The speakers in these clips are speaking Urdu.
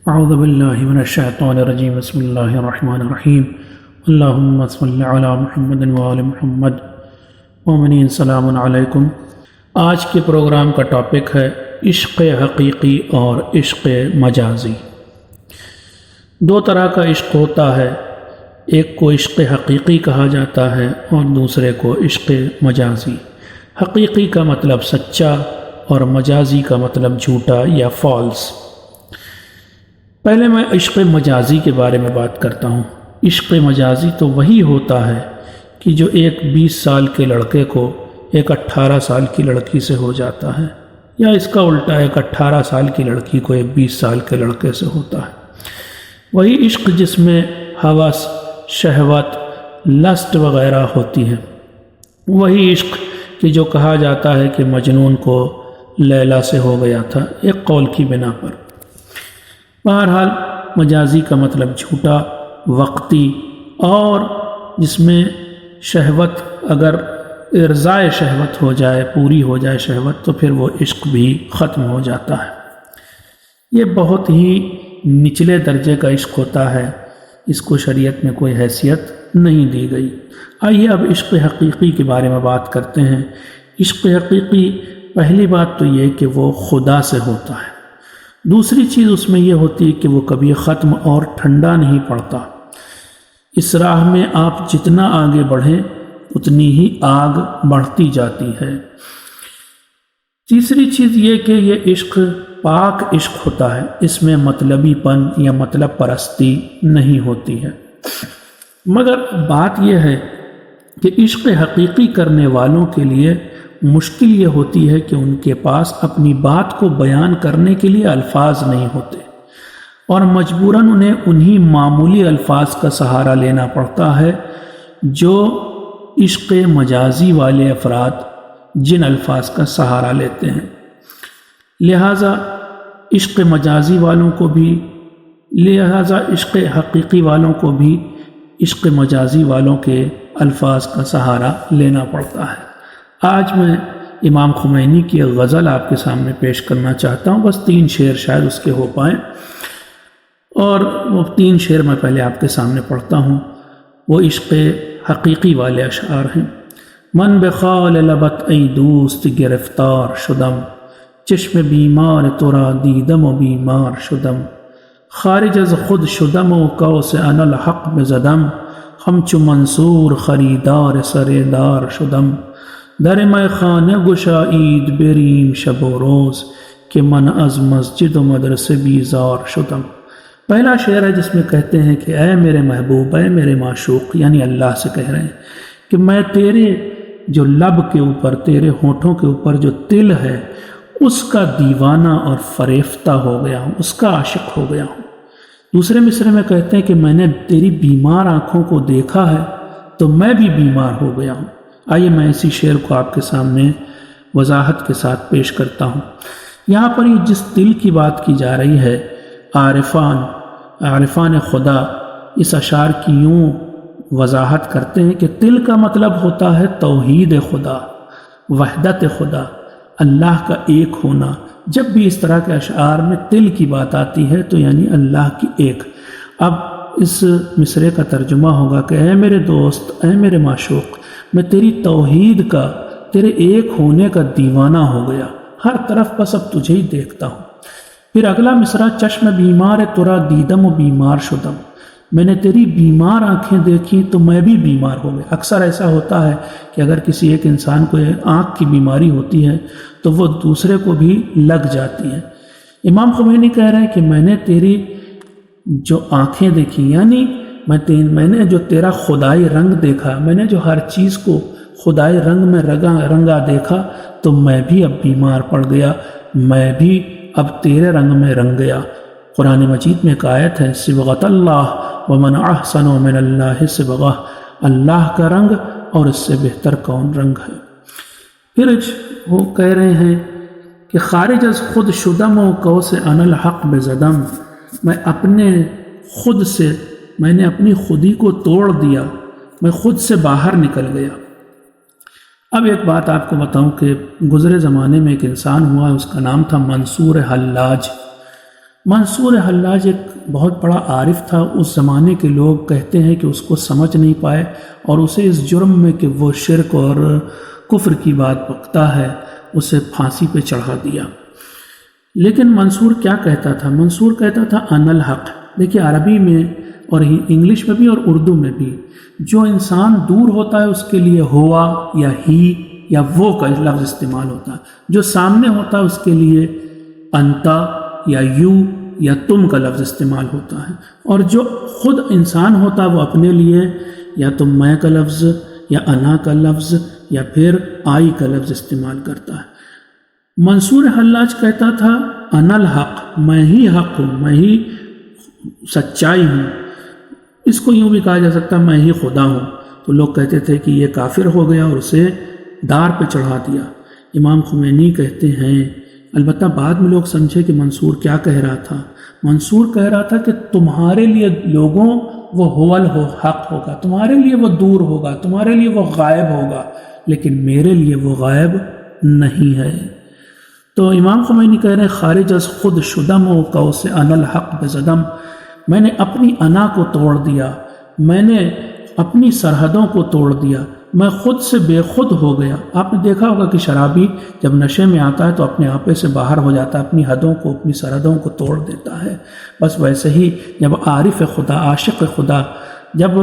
اعوذ باللہ من الشیطان الرجیم بسم اللہ الرحمن الرحیم اللہم صلی علی محمد وآل محمد مومنین السلام علیکم۔ آج کے پروگرام کا ٹاپک ہے عشق حقیقی اور عشق مجازی۔ دو طرح کا عشق ہوتا ہے، ایک کو عشق حقیقی کہا جاتا ہے اور دوسرے کو عشق مجازی۔ حقیقی کا مطلب سچا اور مجازی کا مطلب جھوٹا یا فالس۔ پہلے میں عشق مجازی کے بارے میں بات کرتا ہوں۔ عشق مجازی تو وہی ہوتا ہے کہ جو ایک 20 سال کے لڑکے کو ایک 18 سال کی لڑکی سے ہو جاتا ہے، یا اس کا الٹا ایک 18 سال کی لڑکی کو ایک 20 سال کے لڑکے سے ہوتا ہے۔ وہی عشق جس میں ہوس، شہوت، لسٹ وغیرہ ہوتی ہے۔ وہی عشق کہ جو کہا جاتا ہے کہ مجنون کو لیلا سے ہو گیا تھا، ایک قول کی بنا پر۔ بہرحال مجازی کا مطلب جھوٹا، وقتی، اور جس میں شہوت، اگر ارضائے شہوت ہو جائے، پوری ہو جائے شہوت، تو پھر وہ عشق بھی ختم ہو جاتا ہے۔ یہ بہت ہی نچلے درجے کا عشق ہوتا ہے، اس کو شریعت میں کوئی حیثیت نہیں دی گئی۔ آئیے اب عشق حقیقی کے بارے میں بات کرتے ہیں۔ عشق حقیقی، پہلی بات تو یہ کہ وہ خدا سے ہوتا ہے۔ دوسری چیز اس میں یہ ہوتی ہے کہ وہ کبھی ختم اور ٹھنڈا نہیں پڑتا۔ اس راہ میں آپ جتنا آگے بڑھیں اتنی ہی آگ بڑھتی جاتی ہے۔ تیسری چیز یہ کہ یہ عشق پاک عشق ہوتا ہے، اس میں مطلبی پن یا مطلب پرستی نہیں ہوتی ہے۔ مگر بات یہ ہے کہ عشق حقیقی کرنے والوں کے لیے مشکل یہ ہوتی ہے کہ ان کے پاس اپنی بات کو بیان کرنے کے لیے الفاظ نہیں ہوتے، اور مجبوراً انہیں انہی معمولی الفاظ کا سہارا لینا پڑتا ہے جو عشق مجازی والے افراد جن الفاظ کا سہارا لیتے ہیں۔ لہٰذا عشق مجازی والوں کو بھی، لہٰذا عشق حقیقی والوں کو بھی عشق مجازی والوں کے الفاظ کا سہارا لینا پڑتا ہے۔ آج میں امام خمینی کی ایک غزل آپ کے سامنے پیش کرنا چاہتا ہوں، بس 3 شعر شاید اس کے ہو پائیں، اور وہ 3 شعر میں پہلے آپ کے سامنے پڑھتا ہوں۔ وہ عشق حقیقی والے اشعار ہیں۔ من بخال لبت ای دوست گرفتار شدم، چشم بیمار تو را دیدم و بیمار شدم، خارج از خود شدم و قوس انا الحق بزدم، همچو منصور خریدار سردار شدم، در میخانه گشایید بریم شب و روز، کہ من از مسجد و مدرسے بیزار شدم۔ پہلا شعر ہے جس میں کہتے ہیں کہ اے میرے محبوب، اے میرے معشوق، یعنی اللہ سے کہہ رہے ہیں کہ میں تیرے جو لب کے اوپر، تیرے ہونٹوں کے اوپر جو تل ہے، اس کا دیوانہ اور فریفتہ ہو گیا ہوں، اس کا عاشق ہو گیا ہوں۔ دوسرے مصرعے میں کہتے ہیں کہ میں نے تیری بیمار آنکھوں کو دیکھا ہے تو میں بھی بیمار ہو گیا ہوں۔ آئیے میں اسی شعر کو آپ کے سامنے وضاحت کے ساتھ پیش کرتا ہوں۔ یہاں پر یہ جس دل کی بات کی جا رہی ہے، عارفان خدا اس اشعار کی یوں وضاحت کرتے ہیں کہ دل کا مطلب ہوتا ہے توحید خدا، وحدت خدا، اللہ کا ایک ہونا۔ جب بھی اس طرح کے اشعار میں دل کی بات آتی ہے تو یعنی اللہ کی ایک۔ اب اس مصرعے کا ترجمہ ہوگا کہ اے میرے دوست، اے میرے معشوق، میں تیری توحید کا، تیرے ایک ہونے کا دیوانہ ہو گیا، ہر طرف بس اب تجھے ہی دیکھتا ہوں۔ پھر اگلا مصرعہ، چشم بیمار ترا دیدم و بیمار شدم، میں نے تیری بیمار آنکھیں دیکھی تو میں بھی بیمار ہو گیا۔ اکثر ایسا ہوتا ہے کہ اگر کسی ایک انسان کو آنکھ کی بیماری ہوتی ہے تو وہ دوسرے کو بھی لگ جاتی ہے۔ امام خمینی کہہ رہے ہیں کہ میں نے تیری جو آنکھیں دیکھی، یعنی میں نے جو تیرا خدائی رنگ دیکھا، میں نے جو ہر چیز کو خدائی رنگ میں رنگا دیکھا، تو میں بھی اب بیمار پڑ گیا، میں بھی اب تیرے رنگ میں رنگ گیا۔ قرآن مجید میں ایک آیت ہے، صبغۃ اللہ ومن احسن من اللہ صبغہ، اللہ کا رنگ اور اس سے بہتر کون رنگ ہے۔ پھر وہ کہہ رہے ہیں کہ خارج از خود شدم و قوس انا الحق بزدم، میں نے اپنی خودی کو توڑ دیا، میں خود سے باہر نکل گیا۔ اب ایک بات آپ کو بتاؤں کہ گزرے زمانے میں ایک انسان ہوا، اس کا نام تھا منصور حلاج۔ منصور حلاج ایک بہت بڑا عارف تھا، اس زمانے کے لوگ کہتے ہیں کہ اس کو سمجھ نہیں پائے اور اسے اس جرم میں کہ وہ شرک اور کفر کی بات بکتا ہے اسے پھانسی پہ چڑھا دیا۔ لیکن منصور کیا کہتا تھا؟ منصور کہتا تھا انا الحق۔ دیکھیے عربی میں اور انگلش میں بھی اور اردو میں بھی جو انسان دور ہوتا ہے اس کے لیے ہوا یا ہی یا وہ کا لفظ استعمال ہوتا ہے، جو سامنے ہوتا ہے اس کے لیے انتا یا یو یا تم کا لفظ استعمال ہوتا ہے، اور جو خود انسان ہوتا ہے وہ اپنے لیے یا تو میں کا لفظ یا انا کا لفظ یا پھر آئی کا لفظ استعمال کرتا ہے۔ منصور حلاج کہتا تھا انا الحق، میں ہی حق ہوں، میں ہی سچائی ہوں۔ اس کو یوں بھی کہا جا سکتا ہے میں ہی خدا ہوں۔ تو لوگ کہتے تھے کہ یہ کافر ہو گیا اور اسے دار پہ چڑھا دیا۔ امام خمینی کہتے ہیں، البتہ بعد میں لوگ سمجھے کہ منصور کیا کہہ رہا تھا۔ منصور کہہ رہا تھا کہ تمہارے لیے لوگوں وہ ہول ہو حق ہوگا، تمہارے لیے وہ دور ہوگا، تمہارے لیے وہ غائب ہوگا، لیکن میرے لیے وہ غائب نہیں ہے۔ تو امام خمینی کہہ رہے ہیں خارج از خود شدم و قوس انا الحق بزدم، میں نے اپنی انا کو توڑ دیا، میں نے اپنی سرحدوں کو توڑ دیا، میں خود سے بے خود ہو گیا۔ آپ نے دیکھا ہوگا کہ شرابی جب نشے میں آتا ہے تو اپنے آپے سے باہر ہو جاتا ہے، اپنی حدوں کو اپنی سرحدوں کو توڑ دیتا ہے۔ بس ویسے ہی جب عارف خدا عاشق خدا جب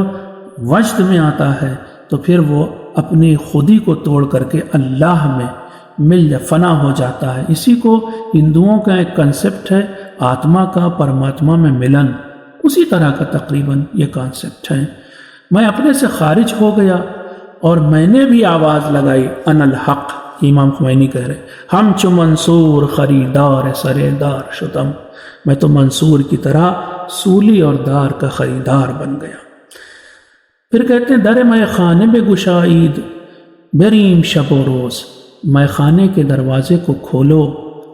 وجد میں آتا ہے تو پھر وہ اپنی خودی کو توڑ کر کے اللہ میں فنا ہو جاتا ہے۔ اسی کو ہندوؤں کا ایک کنسپٹ ہے آتما کا پرماتما میں ملن، اسی طرح کا تقریباً یہ کانسیپٹ ہے۔ میں اپنے سے خارج ہو گیا اور میں نے بھی آواز لگائی انا الحق۔ امام خمینی کہہ رہے ہم چو منصور خریدار سریدار شدم، میں تو منصور کی طرح سولی اور دار کا خریدار بن گیا۔ پھر کہتے ہیں در میں خانے بے گشائید بریم شب و روز، میں خانے کے دروازے کو کھولو،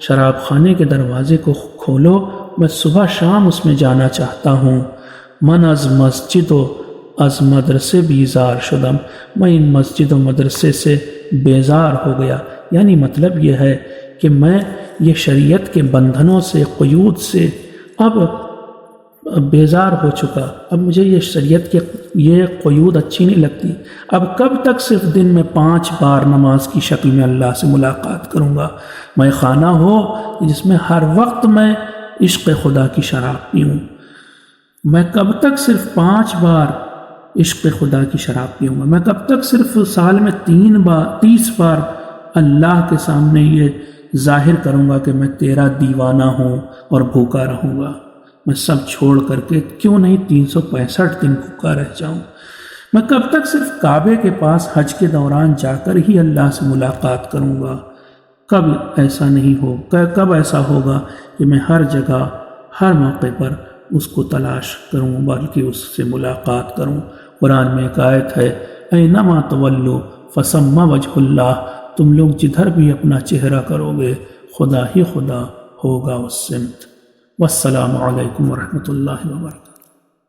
شراب خانے کے دروازے کو کھولو، میں صبح شام اس میں جانا چاہتا ہوں۔ من از مسجد و از مدرسے بیزار شدم، میں ان مسجد و مدرسے سے بیزار ہو گیا۔ یعنی مطلب یہ ہے کہ میں یہ شریعت کے بندھنوں سے قیود سے اب بیزار ہو چکا، اب مجھے یہ شریعت کے یہ قیود اچھی نہیں لگتی۔ اب کب تک صرف دن میں 5 بار نماز کی شکل میں اللہ سے ملاقات کروں گا؟ میں خانہ ہو جس میں ہر وقت میں عشق خدا کی شراب پیوں۔ میں کب تک صرف 5 بار عشق خدا کی شراب پیوں گا؟ میں کب تک صرف سال میں 30 بار اللہ کے سامنے یہ ظاہر کروں گا کہ میں تیرا دیوانہ ہوں اور بھوکا رہوں گا؟ میں سب چھوڑ کر کے کیوں نہیں 365 دن بھوکا رہ جاؤں؟ میں کب تک صرف کعبے کے پاس حج کے دوران جا کر ہی اللہ سے ملاقات کروں گا؟ کب ایسا نہیں ہو، کب ایسا ہوگا کہ میں ہر جگہ ہر موقع پر اس کو تلاش کروں بلکہ اس سے ملاقات کروں؟ قرآن میں ایک آیت ہے اینما تولو فثم وجہ اللہ، تم لوگ جدھر بھی اپنا چہرہ کرو گے خدا ہی خدا ہوگا اس سمت۔ والسلام علیکم ورحمۃ اللہ وبرکاتہ۔